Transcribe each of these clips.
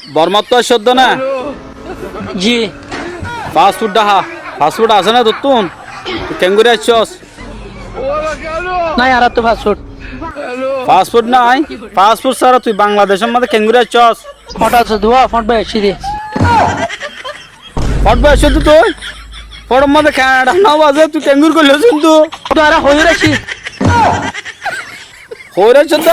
বর্মার তো সদ্য না জি ফাস্টফুড ডাহা ফাস্টফুড আছে না তোর তুই কেঙ্গুরি আসছস নাই আর তো ফাস্টফুড ফাস্টফুড নাই ফাস্টফুড ছাড়া তুই বাংলাদেশের মধ্যে কেঙ্গুরি আসছস ফটো আছে ধোয়া ফটো বেশি দে ফটবে আসছ তুই ফটোর মধ্যে কানাডা না বাজে তুই কেঙ্গুর করলি কিন্তু তো আর হয়ে রাখছি হয়ে চোদ্দ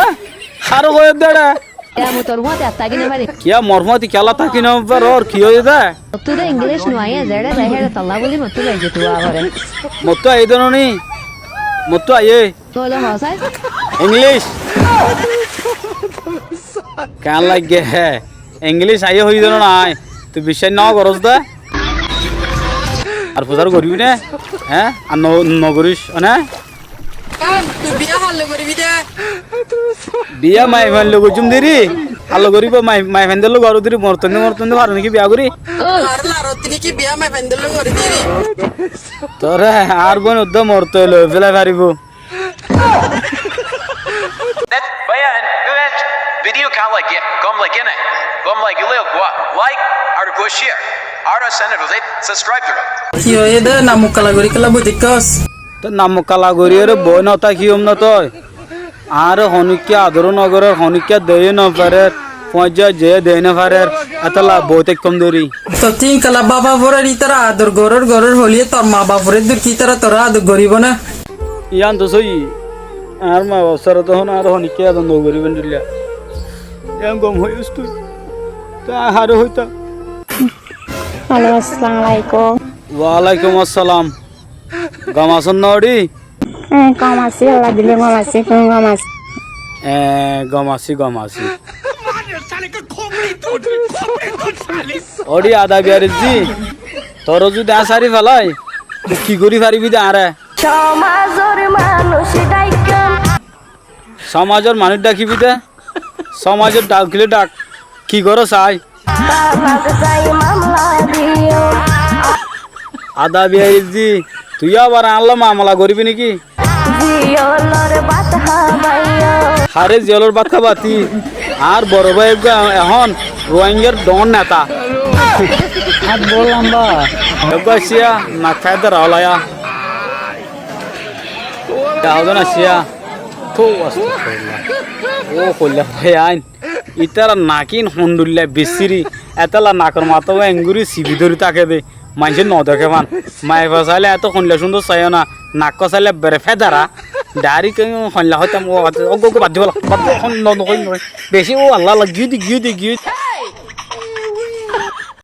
আরো হয়ে দেড়া Ya motor mo te attagi na mari. কিয়া মরমতি খেলা থাকি না আর কি হয়ে যায় Tu da English no aya zeda da hera talla boli matu la jitu avare. মতো আই দেন নি মতো আইয়ে To lo hosai. ইংলিশ কেন লাগে হ্যাঁ ইংলিশ আইয়ে হয়ে দেন নাই তুই বিশ্বাস না করস দা আর পূজার করবি না হ্যাঁ আর নগরিস না তুই বিয়া হাল্লে করবি দে বিয়া মাই ফান লোক জুম দিরি আলো করিব মাই ফান দিল গরু দিরি মরতন্দি পারো নাকি বিয়া করি আর লারো তিনি কি বিয়া মাই ফেন্দল করে দিবি তোরে আর বোন উদ্যম মরতে হলো ফেলাই পারিব Net bayan evet video kan like gom like in it gom like leo gwa like ar go share ar send it subscribe to it কি হয়ে দে না মুকালা গরি কলা বুদিকস তো নাম কালা গরিয়ের বই নতা কি না তই আর হনিকে আদর নগরের হনিকে দেয় না পারে পয়জা যে দেয় না পারে আতলা বইতে কম দরি তো তিন কলা বাবা বড় ইতারা আদর গরর হলিয়ে তোর মা বাপরে দূর কি তারা তোরা আদর গরিব না ইয়ান তো সই আর মা বাবার তো হন আর হনিকে আদর নগরিবেন দিলা ইয়ান গম হইস তুই তা হারে হইতা হ্যালো আসসালামু আলাইকুম ওয়ালাইকুম আসসালাম গামাসন নড়ি কম আছি আল্লাহ দিলে কম আছি কোন কম আছে গমাসি ওডি আদা বিয়ারিজি তোর যদি আসারি ফেলাই তুই কি করি পারিবি দে আরে সমাজের মানুষ ডাকিবি দে সমাজের ডাকিলে ডাক কি করো চাই আদা বিয়ারিজি তুই আবার আনলো মামলা করবি নাকি হারে জিয়লর বাত খাবাতি আর বড় ভাই এখন রোহিঙ্গার ডন নেতা আর বললাম বা আসিয়া না খাইতে রাওলায়া দাওজন আসিয়া তো ও কইলা ভাই আইন ইতারা নাকিন হন্ডুল্লা বেসিরি এতলা নাকর মাথা এঙ্গুরি সিবি ধরি তাকে দে মানুষের ন দেখে মান মাই ফসাইলে এত শুনলে সুন্দর চাই না নাক কসাইলে বেড়ে ফেদারা ডাইরেক্ট শুনলা হইতাম ও বাদ দিব বেশি ও আল্লাহ গিয়ে দি